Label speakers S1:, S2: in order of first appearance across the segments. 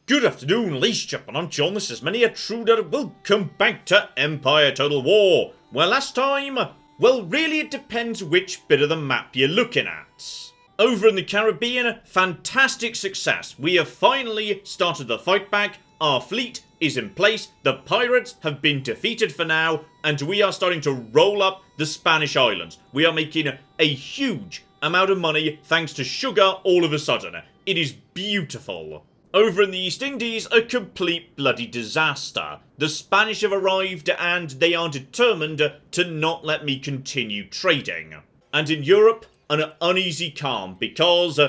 S1: Good afternoon, ladies and gentlemen, I'm John, this is Many a Truder. Welcome back to Empire Total War. Well, last time, well, really it depends which bit of the map you're looking at. Over in the Caribbean, fantastic success. We have finally started the fight back, our fleet is in place, the pirates have been defeated for now, and we are starting to roll up the Spanish islands. We are making a huge amount of money thanks to sugar all of a sudden. It is beautiful. Over in the East Indies, a complete bloody disaster. The Spanish have arrived and they are determined to not let me continue trading. And in Europe, an uneasy calm because,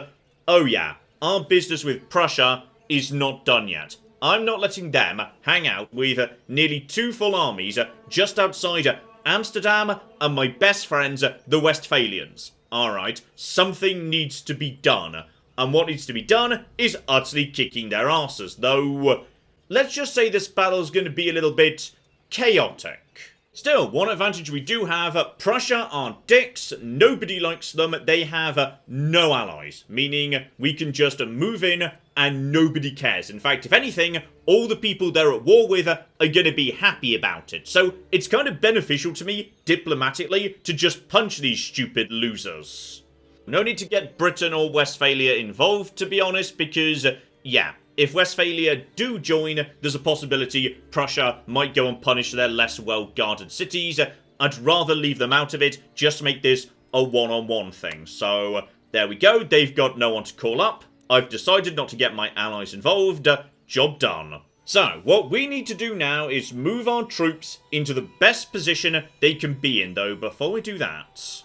S1: oh yeah, our business with Prussia is not done yet. I'm not letting them hang out with nearly 2 full armies just outside Amsterdam and my best friends, the Westphalians. Alright, something needs to be done. And what needs to be done is utterly kicking their asses, though let's just say this battle is going to be a little bit chaotic. Still, one advantage we do have, Prussia are dicks, nobody likes them, they have no allies, meaning we can just move in and nobody cares. In fact, if anything, all the people they're at war with are going to be happy about it. So it's kind of beneficial to me, diplomatically, to just punch these stupid losers. No need to get Britain or Westphalia involved, to be honest, because, yeah, if Westphalia do join, there's a possibility Prussia might go and punish their less well-guarded cities. I'd rather leave them out of it, just to make this a one-on-one thing. So, there we go, they've got no one to call up. I've decided not to get my allies involved. Job done. So, what we need to do now is move our troops into the best position they can be in, though, before we do that.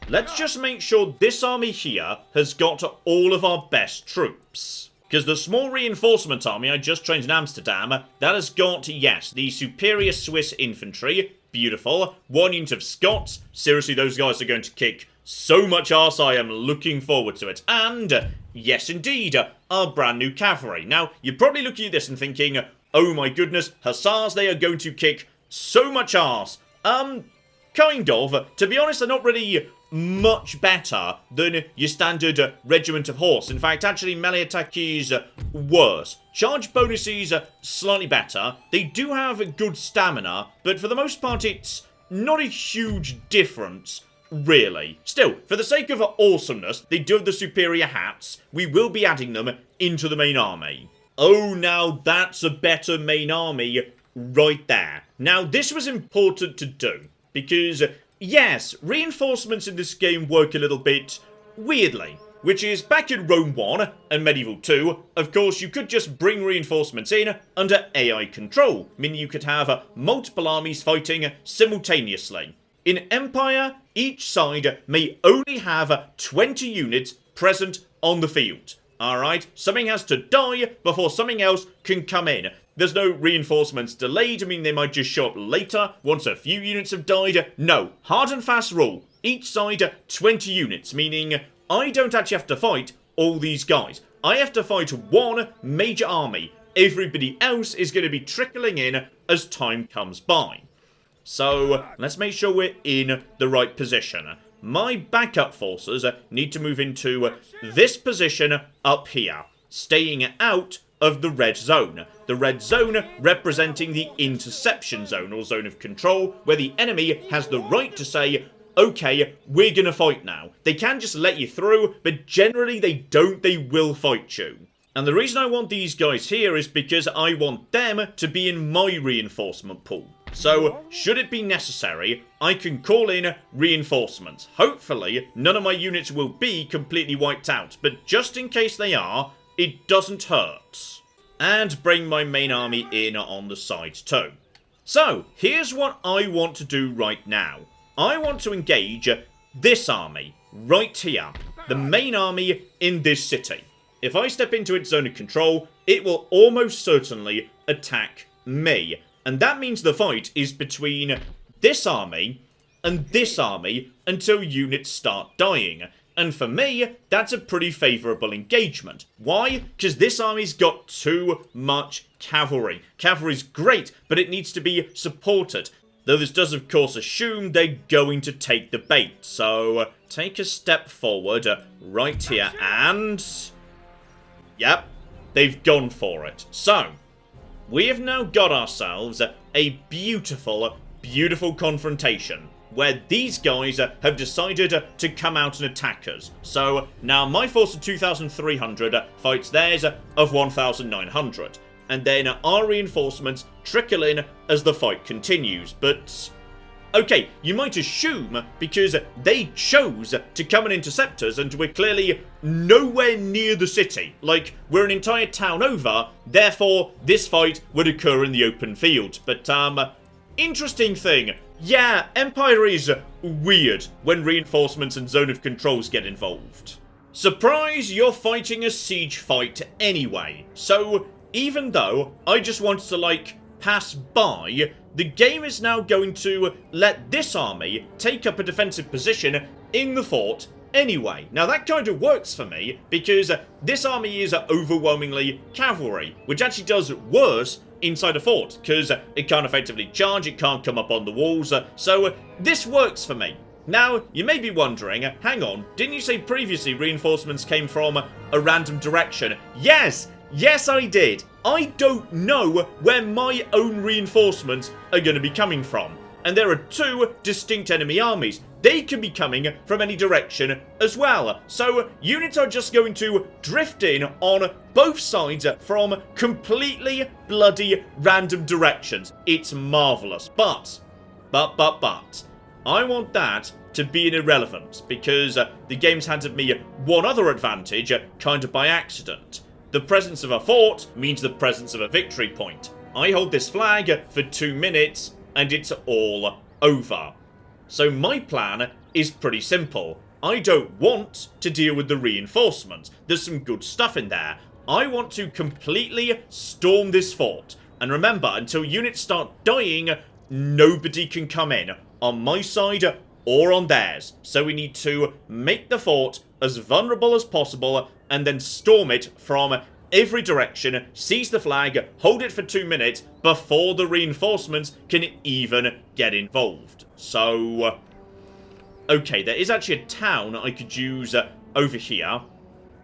S1: Let's just make sure this army here has got all of our best troops. Because the small reinforcement army I just trained in Amsterdam, that has got, yes, the superior Swiss infantry. Beautiful. 1 unit of Scots. Seriously, those guys are going to kick so much arse, I am looking forward to it. And, yes indeed, our brand new cavalry. Now, you're probably looking at this and thinking, oh my goodness, hussars, they are going to kick so much arse. Kind of. To be honest, they're not really much better than your standard regiment of horse. In fact, actually, melee attack is worse. Charge bonuses are slightly better. They do have good stamina, but for the most part, it's not a huge difference, really. Still, for the sake of awesomeness, they do have the superior hats. We will be adding them into the main army. Oh, now that's a better main army right there. Now, this was important to do, because yes, reinforcements in this game work a little bit weirdly, which is back in Rome 1 and Medieval 2, of course you could just bring reinforcements in under AI control, meaning you could have multiple armies fighting simultaneously. In Empire, each side may only have 20 units present on the field. Alright, something has to die before something else can come in. There's no reinforcements delayed, I mean they might just show up later once a few units have died. No, hard and fast rule. Each side 20 units, meaning I don't actually have to fight all these guys. I have to fight one major army. Everybody else is going to be trickling in as time comes by. So, let's make sure we're in the right position. My backup forces need to move into this position up here, staying out of the red zone. The red zone representing the interception zone, or zone of control, where the enemy has the right to say, okay, we're gonna fight now. They can just let you through, but generally they don't, they will fight you. And the reason I want these guys here is because I want them to be in my reinforcement pool. So, should it be necessary, I can call in reinforcements. Hopefully, none of my units will be completely wiped out, but just in case they are, it doesn't hurt. And bring my main army in on the side too. So, here's what I want to do right now. I want to engage this army, right here. The main army in this city. If I step into its zone of control, it will almost certainly attack me. And that means the fight is between this army and this army until units start dying. And for me, that's a pretty favourable engagement. Why? Because this army's got too much cavalry. Cavalry's great, but it needs to be supported. Though this does, of course, assume they're going to take the bait. So, take a step forward right here and... Yep. they've gone for it. So, we have now got ourselves a beautiful, beautiful confrontation where these guys have decided to come out and attack us. So, now my force of 2,300 fights theirs of 1,900. And then our reinforcements trickle in as the fight continues. But, okay, you might assume because they chose to come and intercept us and we're clearly nowhere near the city. Like, we're an entire town over, therefore this fight would occur in the open field. But, interesting thing. Yeah, Empire is weird when reinforcements and zone of controls get involved. Surprise, you're fighting a siege fight anyway. So, even though I just wanted to, like, pass by, the game is now going to let this army take up a defensive position in the fort anyway. Now, that kind of works for me, because this army is overwhelmingly cavalry, which actually does worse inside a fort, because it can't effectively charge, it can't come up on the walls, so this works for me. Now, you may be wondering, hang on, didn't you say previously reinforcements came from a random direction? Yes! Yes, I did. I don't know where my own reinforcements are going to be coming from. And there are two distinct enemy armies. They can be coming from any direction as well. So, units are just going to drift in on both sides from completely bloody random directions. It's marvellous. But, I want that to be an irrelevance, because the game's handed me one other advantage, kind of by accident. The presence of a fort means the presence of a victory point. I hold this flag for 2 minutes, and it's all over. So my plan is pretty simple. I don't want to deal with the reinforcements. There's some good stuff in there. I want to completely storm this fort. And remember, until units start dying, nobody can come in on my side or on theirs. So we need to make the fort as vulnerable as possible and then storm it from every direction, seize the flag, hold it for 2 minutes before the reinforcements can even get involved. So, okay, there is actually a town I could use over here,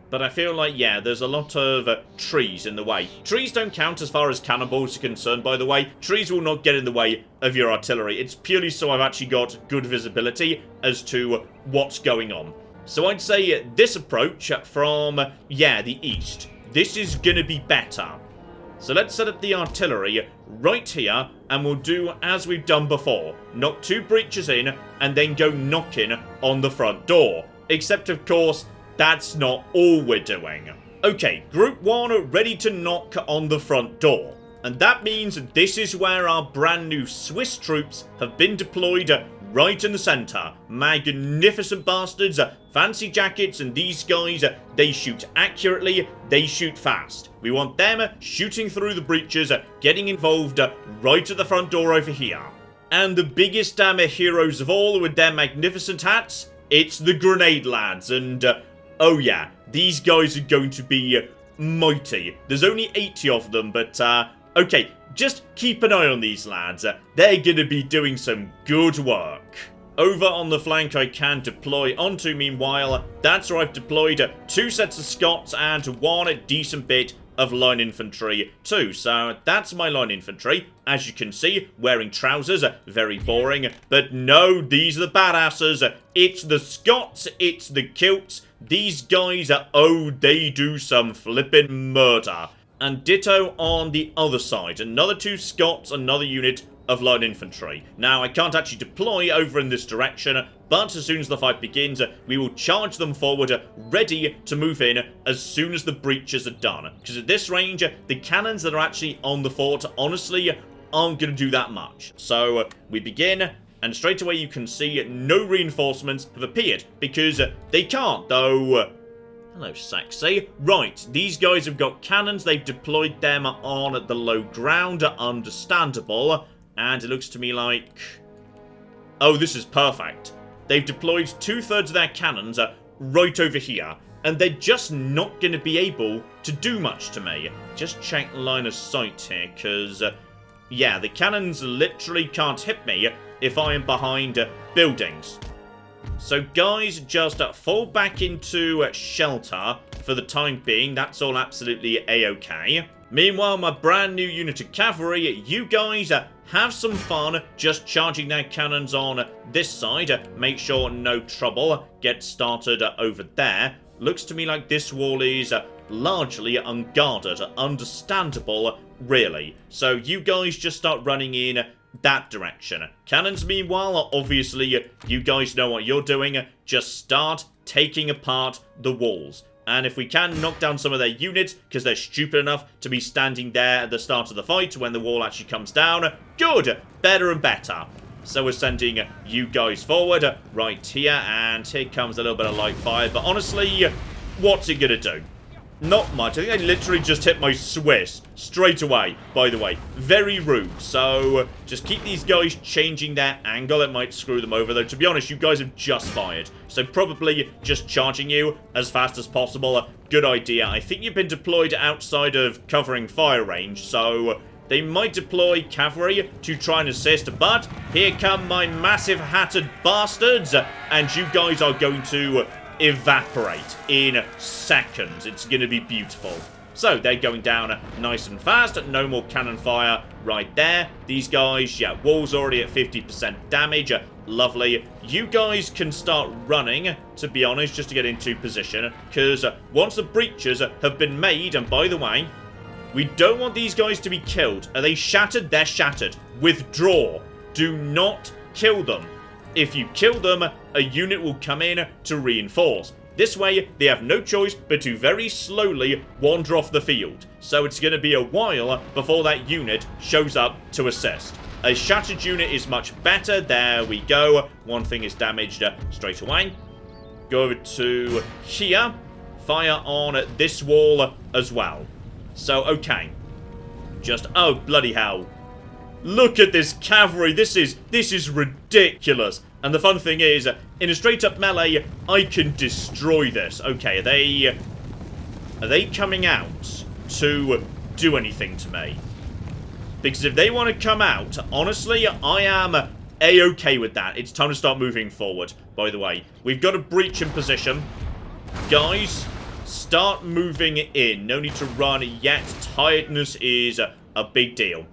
S1: but I feel like, yeah, there's a lot of trees in the way. Trees don't count as far as cannonballs are concerned, by the way. Trees will not get in the way of your artillery. It's purely so I've actually got good visibility as to what's going on. So I'd say this approach from, yeah, the east. This is gonna be better. So let's set up the artillery right here, and we'll do as we've done before. Knock 2 breaches in, and then go knocking on the front door. Except, of course, that's not all we're doing. Okay, Group 1 ready to knock on the front door. And that means this is where our brand new Swiss troops have been deployed right in the centre. Magnificent bastards, fancy jackets, and these guys, they shoot accurately, they shoot fast. We want them shooting through the breaches, getting involved right at the front door over here. And the biggest heroes of all with their magnificent hats, it's the grenade lads, and oh yeah, these guys are going to be mighty. There's only 80 of them, but okay, just keep an eye on these lads. They're gonna be doing some good work. Over on the flank I can deploy onto, meanwhile. That's where I've deployed 2 sets of Scots and 1 decent bit of line infantry too. So that's my line infantry. As you can see, wearing trousers, very boring. But no, these are the badasses. It's the Scots, it's the kilts. These guys, oh, they do some flippin' murder. And ditto on the other side. Another 2 Scots, another unit of line infantry. Now, I can't actually deploy over in this direction, but as soon as the fight begins, we will charge them forward, ready to move in as soon as the breaches are done. Because at this range, the cannons that are actually on the fort, honestly, aren't going to do that much. So, we begin, and straight away you can see no reinforcements have appeared, because they can't, though. Hello, Saxy. Right, these guys have got cannons. They've deployed them on the low ground. Understandable. And it looks to me like... oh, this is perfect. They've deployed 2/3 of their cannons right over here. And they're just not going to be able to do much to me. Just check line of sight here, because... yeah, the cannons literally can't hit me if I am behind buildings. So guys, just fall back into shelter, for the time being. That's all absolutely a-okay. Meanwhile, my brand new unit of cavalry, you guys have some fun just charging their cannons on this side. Make sure no trouble gets started over there. Looks to me like this wall is largely unguarded. Understandable, really. So you guys just start running in that direction. Cannons, meanwhile, obviously, you guys know what you're doing. Just start taking apart the walls. And if we can, knock down some of their units, because they're stupid enough to be standing there at the start of the fight when the wall actually comes down. Good! Better and better. So we're sending you guys forward right here, and here comes a little bit of light fire. But honestly, what's it gonna do? Not much. I think I literally just hit my Swiss straight away, by the way. Very rude. So just keep these guys changing their angle. It might screw them over, though. To be honest, you guys have just fired. So probably just charging you as fast as possible. Good idea. I think you've been deployed outside of covering fire range, so they might deploy cavalry to try and assist. But here come my massive hatted bastards, and you guys are going to evaporate in seconds. It's going to be beautiful. So they're going down nice and fast. No more cannon fire right there. These guys, yeah, wall's already at 50% damage. Lovely. You guys can start running, to be honest, just to get into position, because once the breaches have been made, and by the way, we don't want these guys to be killed. Are they shattered? They're shattered. Withdraw. Do not kill them. If you kill them, a unit will come in to reinforce. This way, they have no choice but to very slowly wander off the field. So it's going to be a while before that unit shows up to assist. A shattered unit is much better. There we go. One thing is damaged straight away. Go over to here. Fire on this wall as well. So, okay. Just, oh, bloody hell. Look at this cavalry. This is ridiculous. And the fun thing is, in a straight-up melee, I can destroy this. Okay, are they coming out to do anything to me? Because if they want to come out, honestly, I am a-okay with that. It's time to start moving forward, by the way. We've got a breach in position. Guys, start moving in. No need to run yet. Tiredness is a big deal.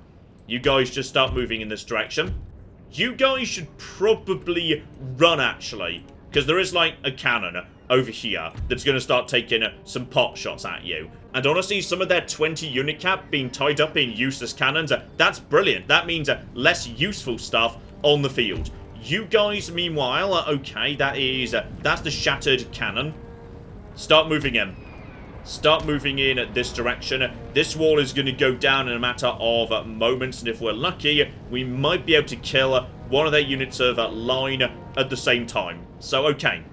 S1: You guys just start moving in this direction. You guys should probably run, actually, because there is, like, a cannon over here that's going to start taking some pot shots at you. And honestly, some of their 20 unit cap being tied up in useless cannons, that's brilliant. That means less useful stuff on the field. You guys, meanwhile, okay, that's the shattered cannon. Start moving in. Start moving in this direction. This wall is going to go down in a matter of moments, and if we're lucky, we might be able to kill one of their units of line at the same time. So, okay.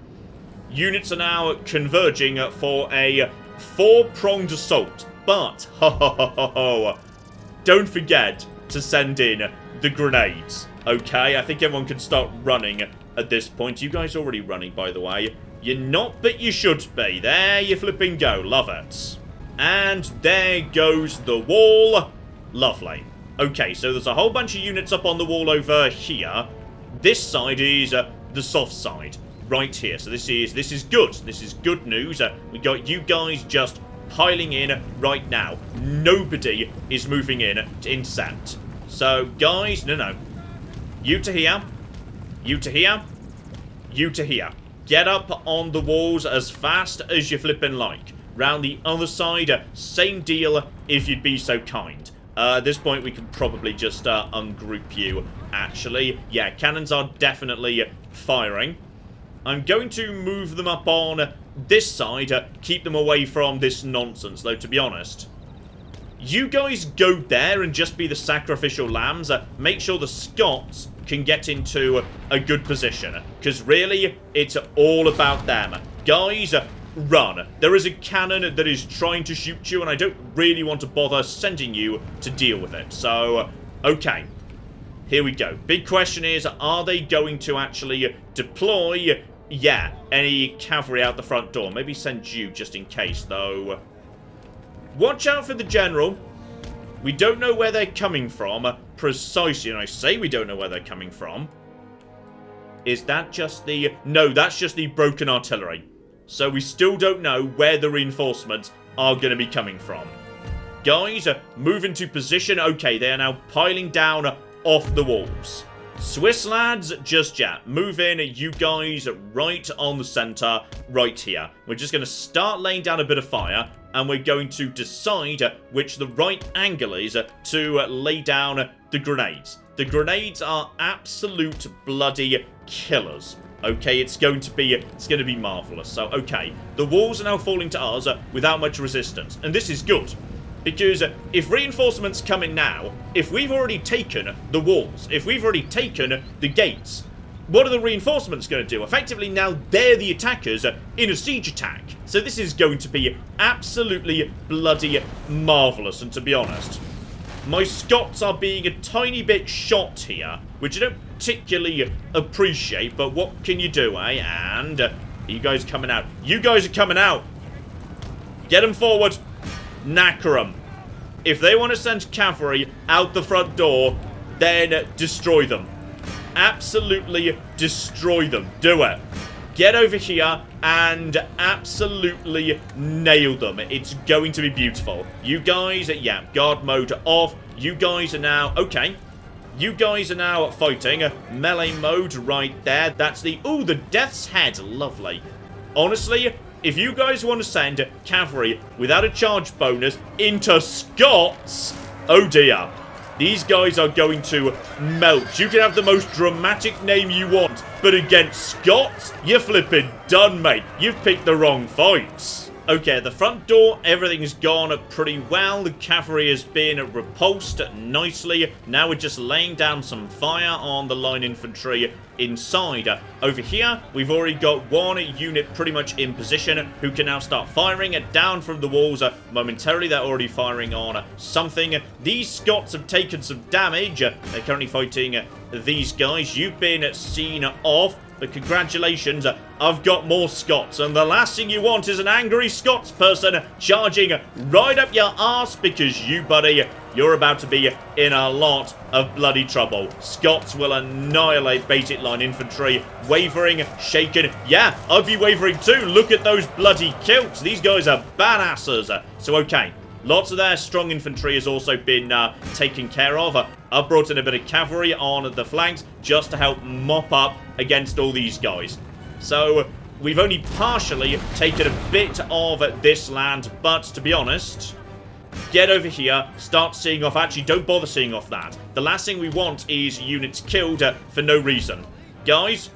S1: Units are now converging for a 4-pronged assault, but, don't forget to send in the grenades, okay? I think everyone can start running at this point. You guys are already running, by the way. You're not, but you should be. There you flipping go. Love it. And there goes the wall. Lovely. Okay, so there's a whole bunch of units up on the wall over here. This side is the soft side. Right here. So this is good. This is good news. We got you guys just piling in right now. Nobody is moving in to intercept. So, guys, no. You to here. You to here. You to here. Get up on the walls as fast as you flippin' like. Round the other side, same deal if you'd be so kind. At this point, we can probably just ungroup you, actually. Yeah, cannons are definitely firing. I'm going to move them up on this side, keep them away from this nonsense, though, to be honest. You guys go there and just be the sacrificial lambs. Make sure the Scots can get into a good position. Because really, it's all about them. Guys, run. There is a cannon that is trying to shoot you, and I don't really want to bother sending you to deal with it. So, okay. Here we go. Big question is, are they going to actually deploy, yeah, any cavalry out the front door? Maybe send you just in case, though. Watch out for the general. We don't know where they're coming from precisely, and I say we don't know where they're coming from. Is that just the... No, that's just the broken artillery. So we still don't know where the reinforcements are going to be coming from. Guys, move into position. Okay, they are now piling down off the walls. Swiss lads, just yet. Move in, you guys, right on the center, right here. We're just going to start laying down a bit of fire, and we're going to decide which the right angle is to lay down the grenades. The grenades are absolute bloody killers. Okay, it's going to be marvelous. So, okay, the walls are now falling to us without much resistance, and this is good. Because if reinforcements come in now, if we've already taken the walls, if we've already taken the gates, what are the reinforcements going to do? Effectively, now they're the attackers in a siege attack. So this is going to be absolutely bloody marvellous. And to be honest, my Scots are being a tiny bit shot here, which I don't particularly appreciate, but what can you do, eh? And you guys coming out. You guys are coming out. Get them forward. Knacker them. If they want to send cavalry out the front door, then destroy them. Absolutely destroy them. Do it. Get over here and absolutely nail them. It's going to be beautiful. You guys, yeah, guard mode off. You guys are now, okay. You guys are now fighting. Melee mode right there. That's the, ooh, the Death's Head. Lovely. Honestly, if you guys want to send cavalry without a charge bonus into Scots, oh dear. These guys are going to melt. You can have the most dramatic name you want, but against Scots, you're flipping done, mate. You've picked the wrong fights. Okay, the front door, everything's gone pretty well. The cavalry has been repulsed nicely. Now we're just laying down some fire on the line infantry inside. Over here, we've already got one unit pretty much in position who can now start firing it down from the walls. Momentarily, they're already firing on something. These Scots have taken some damage. They're currently fighting these guys. You've been seen off. But congratulations, I've got more Scots. And the last thing you want is an angry Scots person charging right up your arse because you, buddy, you're about to be in a lot of bloody trouble. Scots will annihilate basic line infantry. Wavering, shaken. Yeah, I'd be wavering too. Look at those bloody kilts. These guys are badasses. So, okay. Lots of their strong infantry has also been taken care of. I've brought in a bit of cavalry on the flanks just to help mop up against all these guys. So we've only partially taken a bit of this land, but to be honest, get over here, start seeing off. Actually, don't bother seeing off that. The last thing we want is units killed for no reason. Guys,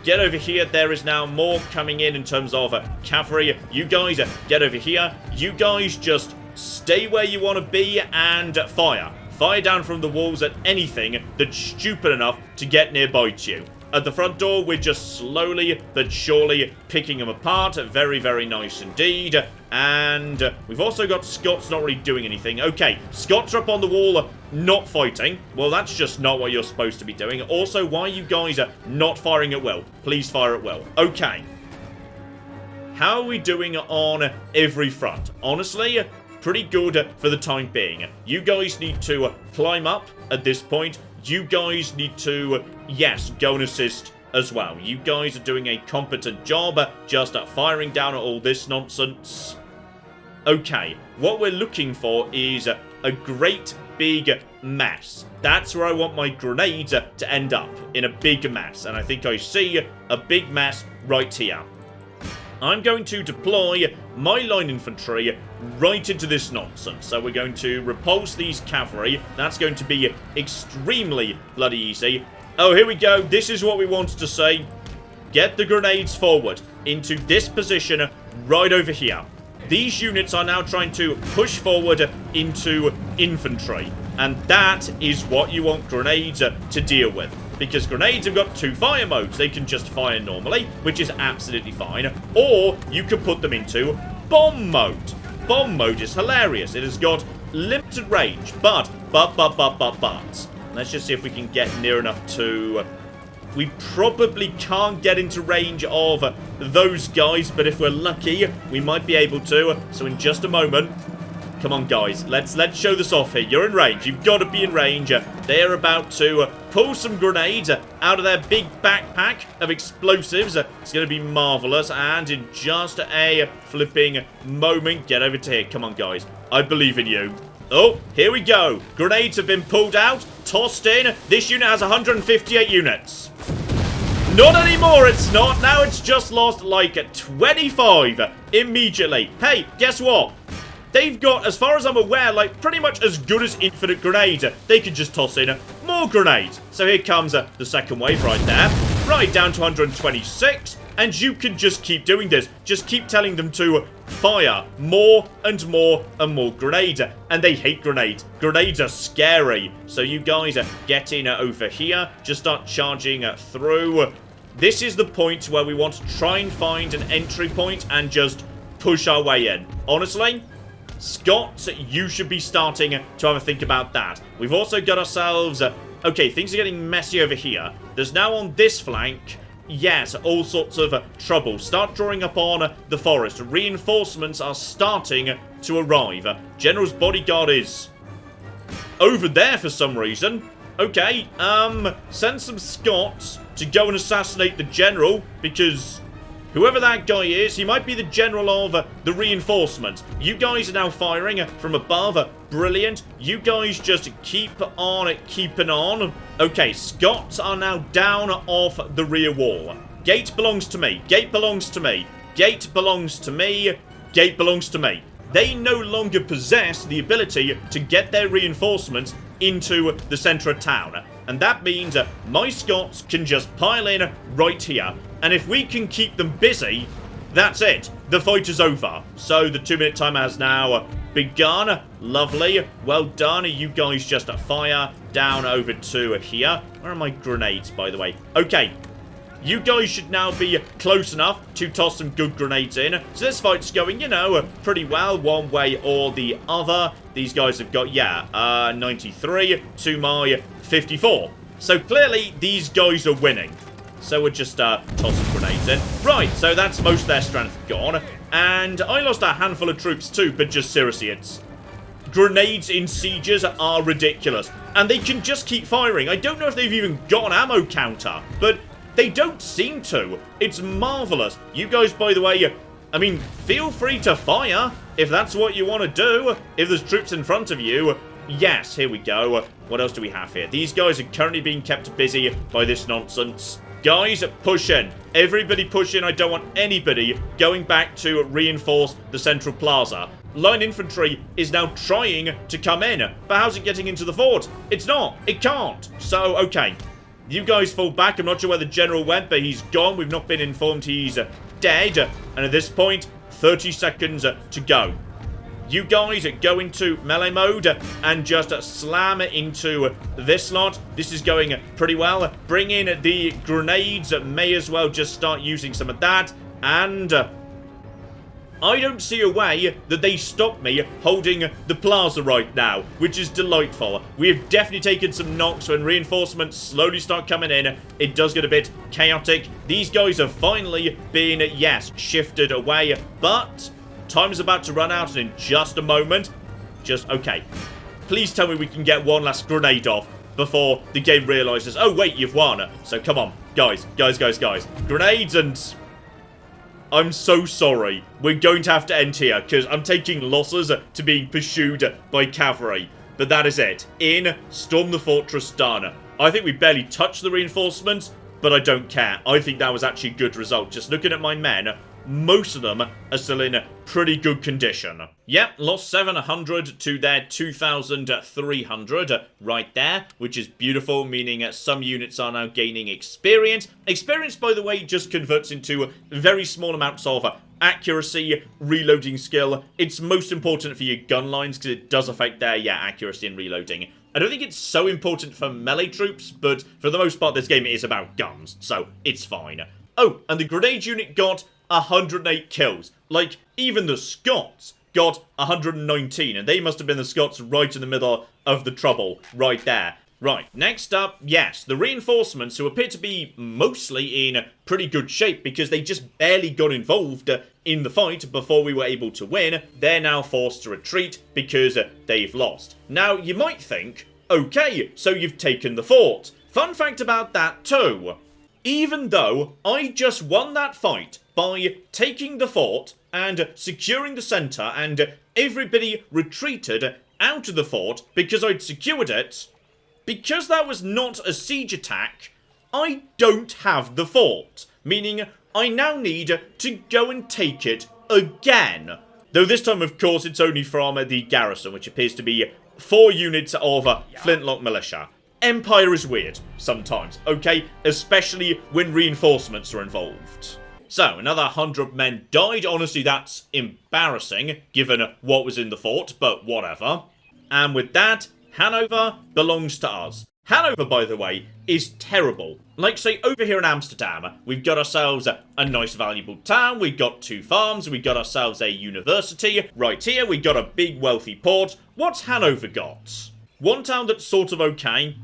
S1: get over here. There is now more coming in terms of cavalry. You guys, get over here. You guys just stay where you want to be and fire. Fire down from the walls at anything that's stupid enough to get nearby to you. At the front door, we're just slowly but surely picking them apart. Very, very nice indeed. And we've also got Scots not really doing anything. Okay, Scots are up on the wall, not fighting. Well, that's just not what you're supposed to be doing. Also, why are you guys not firing at will? Please fire at will. Okay. How are we doing on every front? Honestly, pretty good for the time being. You guys need to climb up at this point. You guys need to, yes, go and assist as well. You guys are doing a competent job just at firing down at all this nonsense. Okay, what we're looking for is a great big mess. That's where I want my grenades to end up, in a big mess. And I think I see a big mess right here. I'm going to deploy my line infantry right into this nonsense. So we're going to repulse these cavalry. That's going to be extremely bloody easy. Oh, here we go. This is what we wanted to say. Get the grenades forward into this position right over here. These units are now trying to push forward into infantry. And that is what you want grenades to deal with. Because grenades have got two fire modes. They can just fire normally, which is absolutely fine. Or you can put them into bomb mode. Bomb mode is hilarious. It has got limited range. But. Let's just see if we can get near enough to... We probably can't get into range of those guys. But if we're lucky, we might be able to. So in just a moment... Come on, guys. Let's show this off here. You're in range. You've got to be in range. They're about to pull some grenades out of their big backpack of explosives. It's going to be marvelous. And in just a flipping moment, get over to here. Come on, guys. I believe in you. Oh, here we go. Grenades have been pulled out, tossed in. This unit has 158 units. Not anymore, it's not. Now it's just lost like 25 immediately. Hey, guess what? They've got, as far as I'm aware, like pretty much as good as infinite grenades. They can just toss in more grenades. So here comes the second wave right there. Right, down to 126. And you can just keep doing this. Just keep telling them to fire more and more and more grenades. And they hate grenades. Grenades are scary. So you guys get in over here. Just start charging through. This is the point where we want to try and find an entry point and just push our way in. Honestly, Scots, you should be starting to have a think about that. We've also got ourselves... okay, things are getting messy over here. There's now on this flank... yes, all sorts of trouble. Start drawing up on the forest. Reinforcements are starting to arrive. General's bodyguard is over there for some reason. Okay, send some Scots to go and assassinate the general, because whoever that guy is, he might be the general of the reinforcement. You guys are now firing from above. Brilliant. You guys just keep on keeping on. Okay, Scots are now down off the rear wall. Gate belongs to me. Gate belongs to me. Gate belongs to me. Gate belongs to me. They no longer possess the ability to get their reinforcements into the centre of town. And that means my Scots can just pile in right here. And if we can keep them busy, that's it. The fight is over. So the 2-minute timer has now begun. Lovely. Well done. You guys just fire down over to here. Where are my grenades, by the way? Okay. You guys should now be close enough to toss some good grenades in. So this fight's going, you know, pretty well one way or the other. These guys have got, 93 to my 54. So clearly these guys are winning. So we'll just toss some grenades in. Right, so that's most of their strength gone. And I lost a handful of troops too, but just seriously, it's... grenades in sieges are ridiculous. And they can just keep firing. I don't know if they've even got an ammo counter, but they don't seem to. It's marvelous. You guys, by the way, I mean, feel free to fire if that's what you want to do. If there's troops in front of you. Yes, here we go. What else do we have here? These guys are currently being kept busy by this nonsense. Guys, push in. Everybody push in. I don't want anybody going back to reinforce the central plaza. Line infantry is now trying to come in. But how's it getting into the fort? It's not. It can't. So, okay. You guys fall back. I'm not sure where the general went, but he's gone. We've not been informed he's dead. And at this point, 30 seconds to go. You guys go into melee mode and just slam into this lot. This is going pretty well. Bring in the grenades. May as well just start using some of that. And I don't see a way that they stop me holding the plaza right now, which is delightful. We have definitely taken some knocks when reinforcements slowly start coming in. It does get a bit chaotic. These guys have finally been, yes, shifted away, but time is about to run out, and in just a moment, okay. Please tell me we can get one last grenade off before the game realizes, oh wait, you've won. So come on, guys. Grenades, and I'm so sorry. We're going to have to end here, because I'm taking losses to being pursued by cavalry. But that is it. In, storm the fortress, done. I think we barely touched the reinforcements, but I don't care. I think that was actually a good result. Just looking at my men, most of them are still in pretty good condition. Yep, lost 700 to their 2,300 right there, which is beautiful, meaning some units are now gaining experience. Experience, by the way, just converts into very small amounts of accuracy, reloading skill. It's most important for your gun lines because it does affect their, accuracy and reloading. I don't think it's so important for melee troops, but for the most part, this game is about guns, so it's fine. Oh, and the grenade unit got 108 kills. Like, even the Scots got 119, and they must have been the Scots right in the middle of the trouble right there. Right, next up, yes, the reinforcements, who appear to be mostly in pretty good shape because they just barely got involved in the fight before we were able to win. They're now forced to retreat because they've lost. Now, you might think, okay, so you've taken the fort. Fun fact about that too. Even though I just won that fight by taking the fort and securing the centre and everybody retreated out of the fort because I'd secured it, because that was not a siege attack, I don't have the fort. Meaning, I now need to go and take it again. Though this time, of course, it's only from the garrison, which appears to be 4 units of flintlock militia. Empire is weird, sometimes, okay? Especially when reinforcements are involved. So, another 100 men died. Honestly, that's embarrassing, given what was in the fort, but whatever. And with that, Hanover belongs to us. Hanover, by the way, is terrible. Like, say, over here in Amsterdam, we've got ourselves a nice, valuable town, we've got 2 farms, we've got ourselves a university. Right here, we've got a big, wealthy port. What's Hanover got? One town that's sort of okay,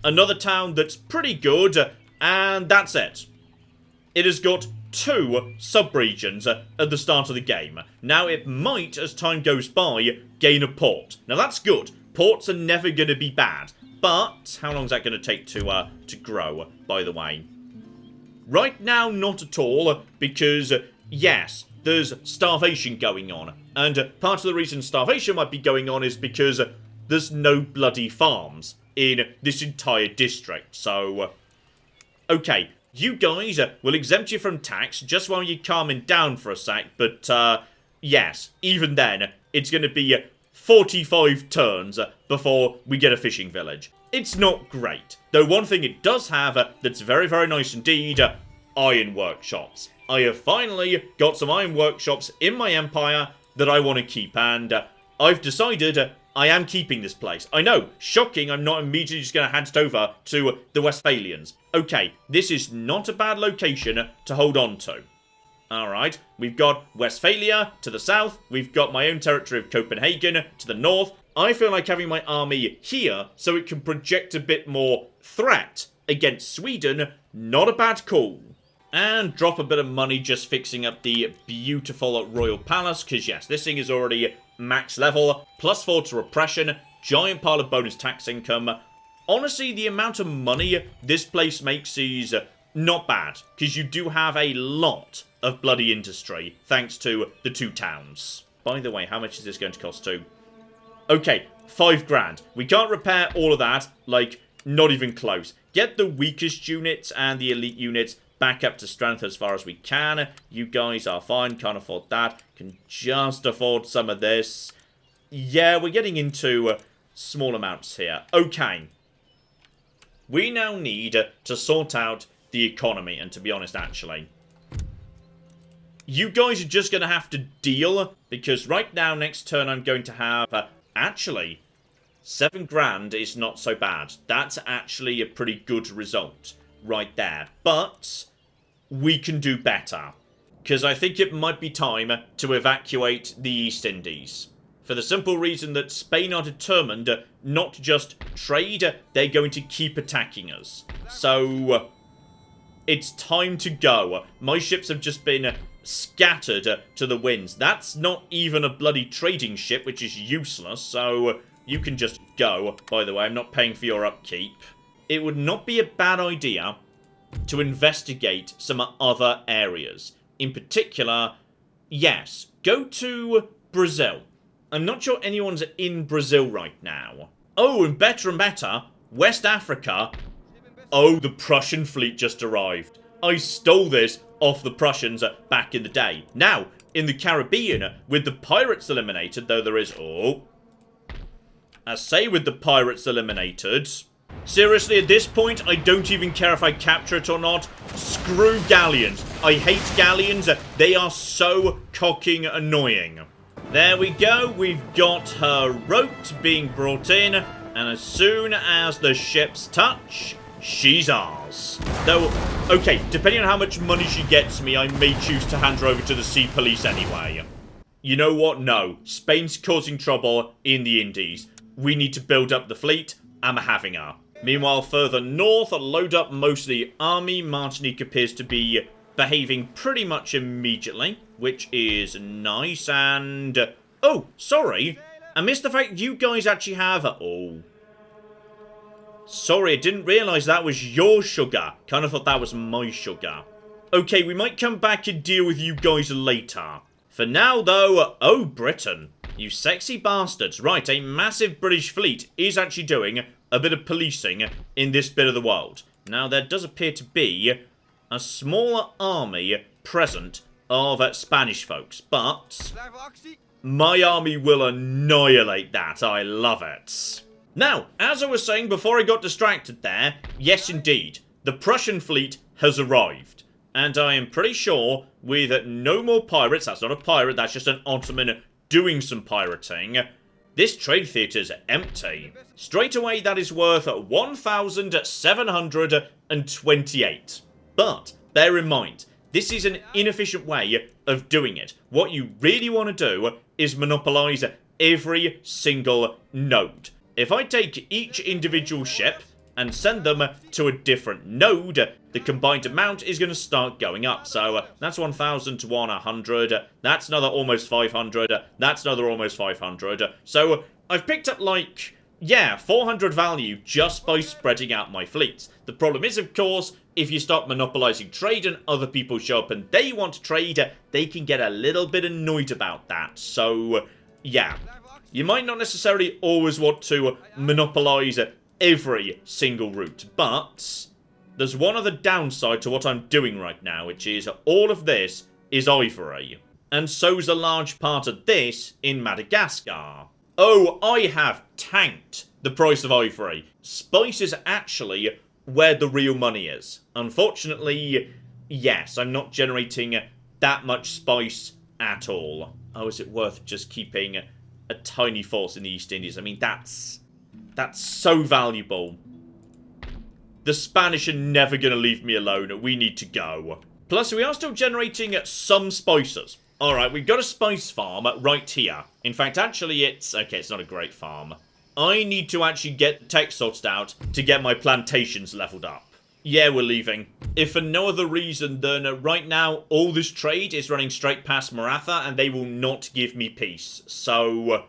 S1: another town that's pretty good, and that's it. It has got 2 sub-regions at the start of the game. Now, it might, as time goes by, gain a port. Now, that's good. Ports are never going to be bad. But how long is that going to take to grow, by the way? Right now, not at all, because, yes, there's starvation going on. And part of the reason starvation might be going on is because there's no bloody farms in this entire district. So, okay, you guys will exempt you from tax just while you're calming down for a sec. But, yes, even then, it's going to be 45 turns before we get a fishing village. It's not great. Though one thing it does have that's very, very nice indeed, iron workshops. I have finally got some iron workshops in my empire that I want to keep, and I've decided I am keeping this place. I know, shocking, I'm not immediately just going to hand it over to the Westphalians. Okay, this is not a bad location to hold on to. Alright, we've got Westphalia to the south, we've got my own territory of Copenhagen to the north. I feel like having my army here so it can project a bit more threat against Sweden, not a bad call. And drop a bit of money just fixing up the beautiful royal palace, because yes, this thing is already max level, +4 to repression, giant pile of bonus tax income. Honestly, the amount of money this place makes is not bad, because you do have a lot of bloody industry, thanks to the 2 towns. By the way, how much is this going to cost too? Okay, 5 grand. We can't repair all of that, like, not even close. Get the weakest units and the elite units back up to strength as far as we can. You guys are fine, can't afford that. Can just afford some of this. Yeah, we're getting into small amounts here. Okay. We now need to sort out the economy, and to be honest, actually, you guys are just going to have to deal, because right now, next turn, I'm going to have, actually, 7 grand is not so bad. That's actually a pretty good result right there. But we can do better, because I think it might be time to evacuate the East Indies. For the simple reason that Spain are determined not to just trade, they're going to keep attacking us. So, it's time to go. My ships have just been scattered to the winds. That's not even a bloody trading ship, which is useless, so you can just go. By the way, I'm not paying for your upkeep. It would not be a bad idea to investigate some other areas. In particular, yes, go to Brazil. I'm not sure anyone's in Brazil right now. Oh, and better, West Africa. Oh, the Prussian fleet just arrived. I stole this off the Prussians back in the day. Now, in the Caribbean, with the pirates eliminated, though there is... Oh. I say with the pirates eliminated. Seriously, at this point, I don't even care if I capture it or not. Screw galleons. I hate galleons. They are so cocking annoying. There we go. We've got her roped being brought in. And as soon as the ships touch, she's ours. Though, okay, depending on how much money she gets me, I may choose to hand her over to the sea police anyway. You know what? No. Spain's causing trouble in the Indies. We need to build up the fleet. am having her. Meanwhile, further north, load up most of the army. Martinique appears to be behaving pretty much immediately, which is nice, and... oh, sorry. I missed the fact you guys actually have... oh. Sorry, I didn't realise that was your sugar. Kind of thought that was my sugar. Okay, we might come back and deal with you guys later. For now, though, oh, Britain. You sexy bastards. Right, a massive British fleet is actually doing a bit of policing in this bit of the world. Now, there does appear to be a smaller army present of Spanish folks, but my army will annihilate that. I love it. Now, as I was saying before I got distracted there, yes indeed, the Prussian fleet has arrived. And I am pretty sure with no more pirates, that's not a pirate, that's just an Ottoman doing some pirating, this trade theatre's empty. Straight away that is worth 1,728. But, bear in mind, this is an inefficient way of doing it. What you really want to do is monopolise every single node. If I take each individual ship and send them to a different node, the combined amount is going to start going up. So that's 1,000 to 100, that's another almost 500, that's another almost 500. So I've picked up like, yeah, 400 value just by spreading out my fleets. The problem is, of course, if you start monopolizing trade and other people show up and they want to trade, they can get a little bit annoyed about that. So, yeah. You might not necessarily always want to monopolize every single route, but there's one other downside to what I'm doing right now, which is all of this is ivory. And so's a large part of this in Madagascar. Oh, I have tanked the price of ivory. Spice is actually where the real money is. Unfortunately, yes, I'm not generating that much spice at all. Oh, is it worth just keeping a tiny force in the East Indies? I mean, that's so valuable. The Spanish are never going to leave me alone. We need to go. Plus, we are still generating some spices. Alright, we've got a spice farm right here. In fact, actually, it's not a great farm. I need to actually get the tech sorted out to get my plantations leveled up. Yeah, we're leaving. If for no other reason than right now, all this trade is running straight past Maratha and they will not give me peace. So,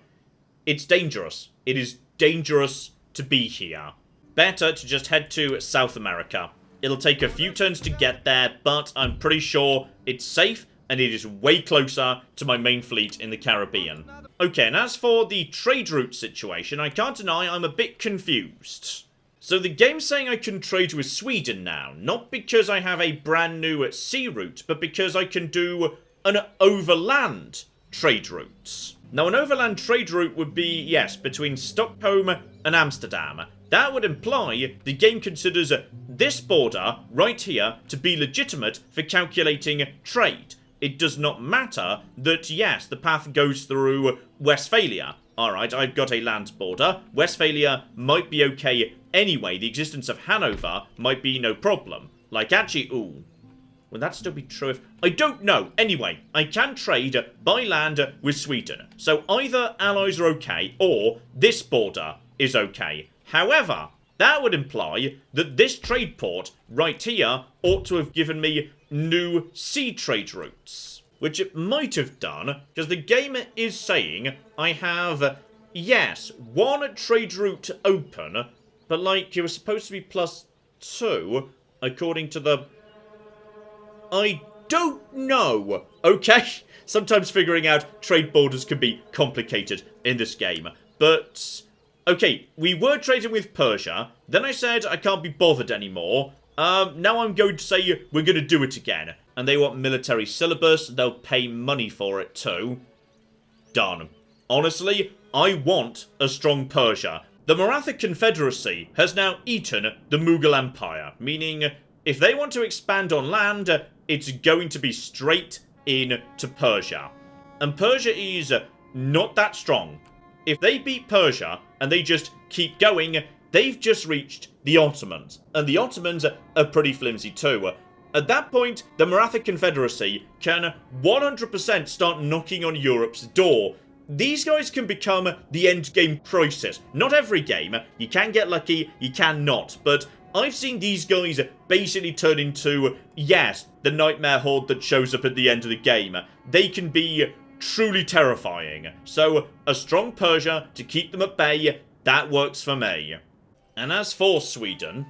S1: it's dangerous. It is dangerous to be here. Better to just head to South America. It'll take a few turns to get there, but I'm pretty sure it's safe and it is way closer to my main fleet in the Caribbean. Okay, and as for the trade route situation, I can't deny I'm a bit confused. So the game's saying I can trade with Sweden now, not because I have a brand new sea route, but because I can do an overland trade route. Now an overland trade route would be, yes, between Stockholm and Amsterdam. That would imply the game considers this border right here to be legitimate for calculating trade. It does not matter that, yes, the path goes through Westphalia. Alright, I've got a land border. Westphalia might be okay anyway. The existence of Hannover might be no problem. Like, actually, ooh. Would that still be true if... I don't know. Anyway, I can trade by land with Sweden. So either allies are okay, or this border is okay. However, that would imply that this trade port right here ought to have given me new sea trade routes. Which it might have done, because the game is saying I have, yes, one trade route open, but like, it was supposed to be +2, according to the... I don't know, okay? Sometimes figuring out trade borders can be complicated in this game, but... Okay, we were trading with Persia, then I said I can't be bothered anymore. Now I'm going to say we're going to do it again. And they want military syllabus, they'll pay money for it too. Done. Honestly, I want a strong Persia. The Maratha Confederacy has now eaten the Mughal Empire, meaning if they want to expand on land, it's going to be straight in to Persia. And Persia is not that strong. If they beat Persia and they just keep going, they've just reached the Ottomans. And the Ottomans are pretty flimsy too. At that point, the Maratha Confederacy can 100% start knocking on Europe's door. these guys can become the end game crisis. Not every game. You can get lucky, you can not. But I've seen these guys basically turn into, yes, the nightmare horde that shows up at the end of the game. They can be truly terrifying. So a strong Persia to keep them at bay, that works for me. And as for Sweden,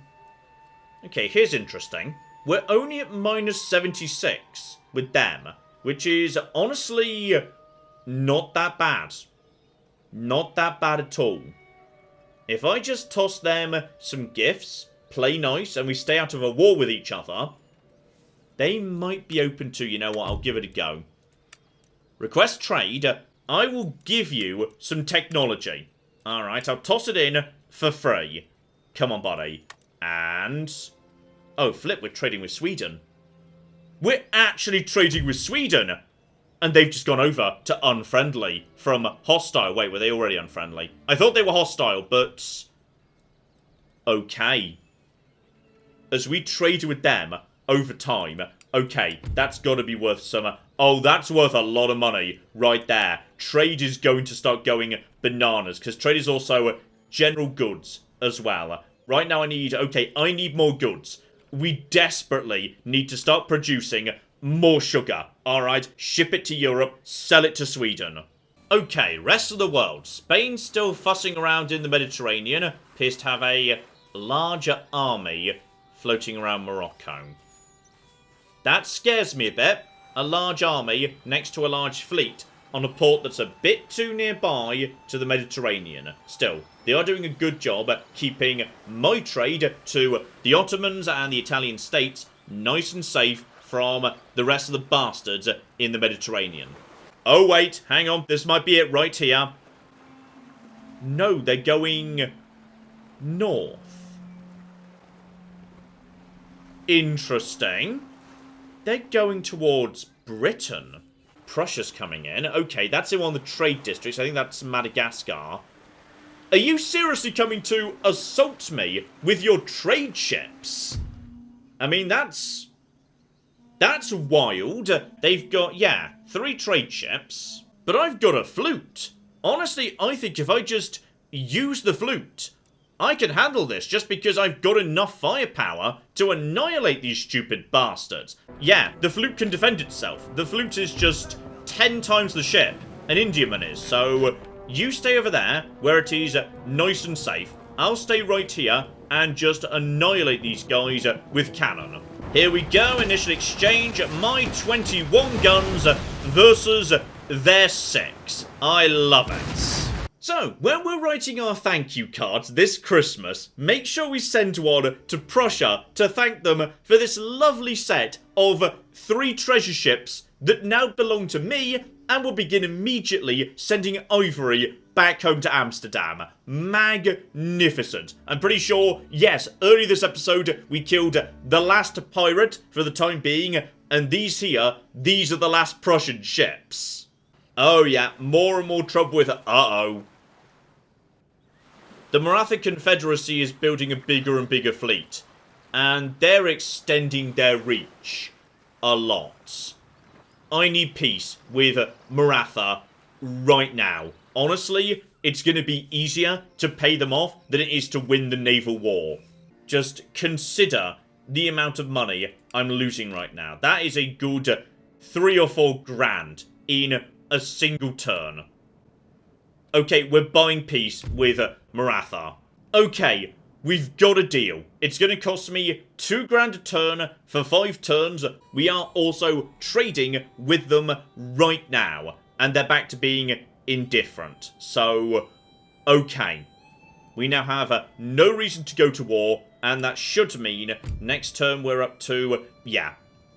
S1: okay, here's interesting. We're only at -76 with them, which is honestly not that bad. Not that bad at all. If I just toss them some gifts, play nice, and we stay out of a war with each other, they might be open to, you know what, I'll give it a go. Request trade. I will give you some technology. Alright, I'll toss it in for free. Come on, buddy. And... oh, flip, we're trading with Sweden. We're actually trading with Sweden! And they've just gone over to unfriendly from hostile. Wait, were they already unfriendly? I thought they were hostile, but... okay. As we traded with them over time, okay, that's got to be worth some... oh, that's worth a lot of money right there. Trade is going to start going bananas, because trade is also general goods as well. Right now I need... okay, I need more goods. We desperately need to start producing more sugar. Alright, ship it to Europe, sell it to Sweden. Okay, rest of the world. Spain's still fussing around in the Mediterranean. Appears to have a larger army floating around Morocco. That scares me a bit. A large army next to a large fleet on a port that's a bit too nearby to the Mediterranean. Still, they are doing a good job at keeping my trade to the Ottomans and the Italian states nice and safe from the rest of the bastards in the Mediterranean. Oh wait, hang on, this might be it right here. No, they're going north. Interesting. They're going towards Britain. Prussia's coming in. Okay, that's in one of the trade districts. I think that's Madagascar. Are you seriously coming to assault me with your trade ships? I mean, that's wild. They've got, yeah, 3 trade ships. But I've got a flute. Honestly, I think if I just use the flute, I can handle this just because I've got enough firepower to annihilate these stupid bastards. Yeah, the flute can defend itself. The flute is just 10 times the ship an Indiaman is. So you stay over there where it is nice and safe. I'll stay right here and just annihilate these guys with cannon. Here we go, initial exchange. My 21 guns versus their 6. I love it. So, when we're writing our thank you cards this Christmas, make sure we send one to Prussia to thank them for this lovely set of 3 treasure ships that now belong to me and will begin immediately sending ivory back home to Amsterdam. Magnificent. I'm pretty sure, yes, early this episode we killed the last pirate for the time being, and these here, these are the last Prussian ships. Oh yeah, more and more trouble with uh-oh. The Maratha Confederacy is building a bigger and bigger fleet, and they're extending their reach a lot. I need peace with Maratha right now. Honestly, it's going to be easier to pay them off than it is to win the naval war. Just consider the amount of money I'm losing right now. That is a good 3 or 4 grand in a single turn. Okay, we're buying peace with Maratha. Okay, we've got a deal. It's going to cost me 2 grand a turn for 5 turns. We are also trading with them right now. And they're back to being indifferent. So, okay. We now have no reason to go to war. And that should mean next turn we're up to, yeah,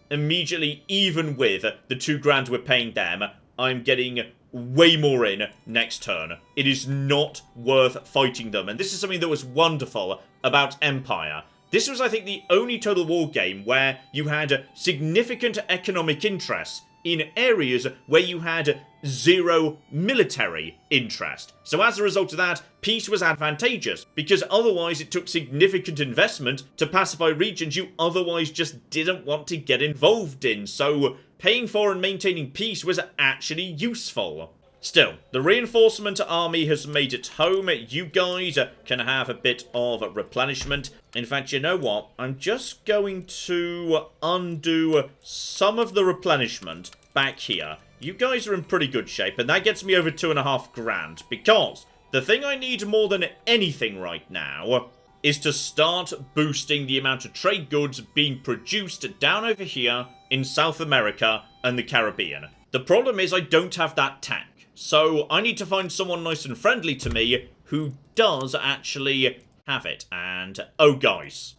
S1: immediately even with the 2 grand we're paying them, I'm getting way more in next turn. It is not worth fighting them. And this is something that was wonderful about Empire. This was, I think, the only Total War game where you had significant economic interests in areas where you had 0 military interest. So as a result of that, peace was advantageous, because otherwise it took significant investment to pacify regions you otherwise just didn't want to get involved in. So paying for and maintaining peace was actually useful. Still, the reinforcement army has made it home. You guys can have a bit of replenishment. In fact, you know what? I'm just going to undo some of the replenishment back here. You guys are in pretty good shape, and that gets me over 2.5 grand, because the thing I need more than anything right now is to start boosting the amount of trade goods being produced down over here in South America and the Caribbean. The problem is I don't have that tank. So I need to find someone nice and friendly to me who does actually have it. And, oh guys.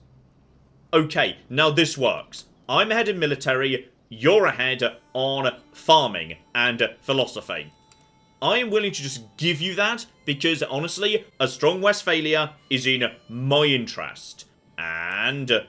S1: Okay, now this works. I'm ahead in military, you're ahead on farming and philosophy. I am willing to just give you that because, honestly, a strong Westphalia is in my interest. And,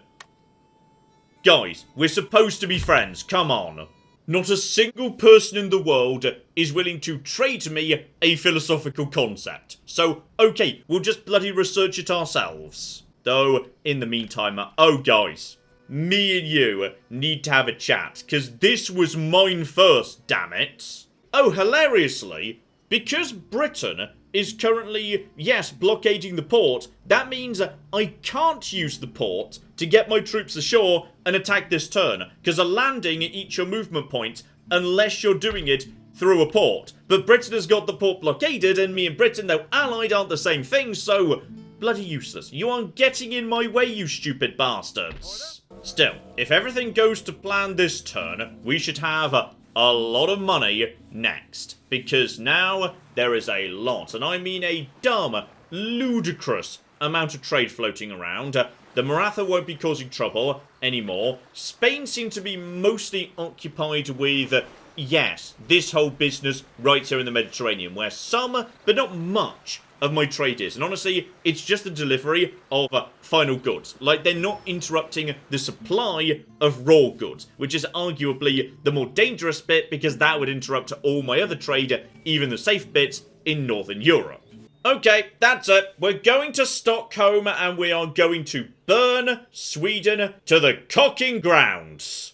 S1: guys, we're supposed to be friends, come on. Not a single person in the world is willing to trade me a philosophical concept. So, okay, we'll just bloody research it ourselves. Though, in the meantime, oh guys, me and you need to have a chat, because this was mine first, damn it. Oh, hilariously, because Britain is currently, yes, blockading the port, that means I can't use the port to get my troops ashore and attack this turn, because a landing eats your movement point unless you're doing it through a port. But Britain has got the port blockaded, and me and Britain, though allied, aren't the same thing, so bloody useless. You aren't getting in my way, you stupid bastards. Still, if everything goes to plan this turn, we should have a lot of money next, because now there is a lot, and I mean a dumb, ludicrous amount of trade floating around. The Maratha won't be causing trouble anymore. Spain seems to be mostly occupied with, yes, this whole business right here in the Mediterranean, where some, but not much, of my trade is. And honestly, it's just the delivery of final goods. Like, they're not interrupting the supply of raw goods, which is arguably the more dangerous bit, because that would interrupt all my other trade, even the safe bits in Northern Europe. Okay, that's it. We're going to Stockholm, and we are going to burn Sweden to the cocking grounds.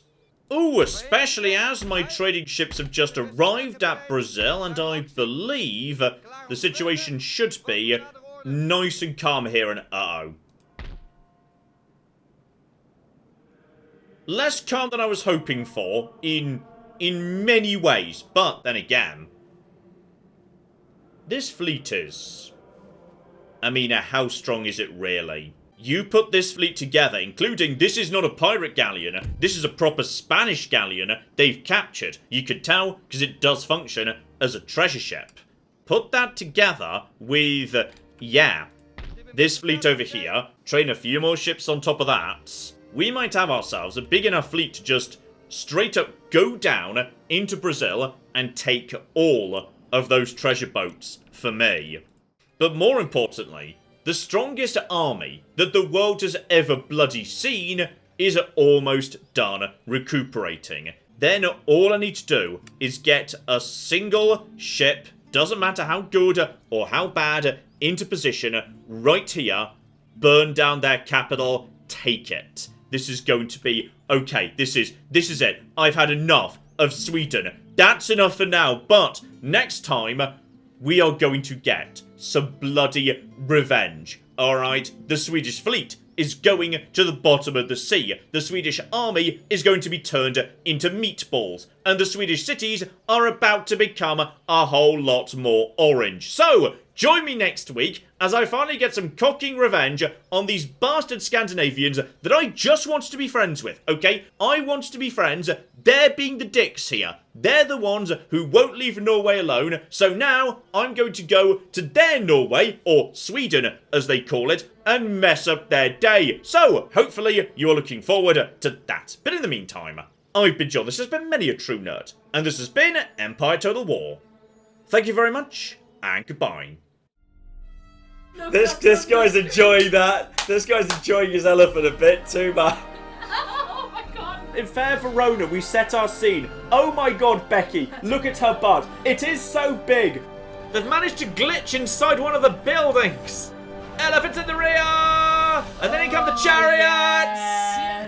S1: Ooh, especially as my trading ships have just arrived at Brazil, and I believe the situation should be nice and calm here, and uh-oh. Less calm than I was hoping for, in many ways, but then again, this fleet is... I mean, how strong is it really? You put this fleet together, including, this is not a pirate galleon, this is a proper Spanish galleon they've captured. You could tell, because it does function as a treasure ship. Put that together with, yeah, this fleet over here, train a few more ships on top of that. We might have ourselves a big enough fleet to just straight up go down into Brazil and take all of those treasure boats for me. But more importantly, the strongest army that the world has ever bloody seen is almost done recuperating. Then all I need to do is get a single ship, doesn't matter how good or how bad, into position right here, burn down their capital, take it. This is going to be, okay, this is it. I've had enough of Sweden. That's enough for now, but next time we are going to get some bloody revenge. Alright, the Swedish fleet is going to the bottom of the sea. The Swedish army is going to be turned into meatballs. And the Swedish cities are about to become a whole lot more orange. So, join me next week as I finally get some cocking revenge on these bastard Scandinavians that I just want to be friends with, okay? I want to be friends. They're being the dicks here. They're the ones who won't leave Norway alone. So now I'm going to go to their Norway, or Sweden as they call it, and mess up their day. So hopefully you're looking forward to that. But in the meantime, I've been John. This has been Many a True Nerd. And this has been Empire Total War. Thank you very much, and goodbye. This guy's enjoying that. This guy's enjoying his elephant a bit too much.
S2: Oh my god.
S1: In Fair Verona, we set our scene. Oh my god, Becky, look at her butt. It is so big. They've managed to glitch inside one of the buildings. Elephants in the rear! And then in come the chariot!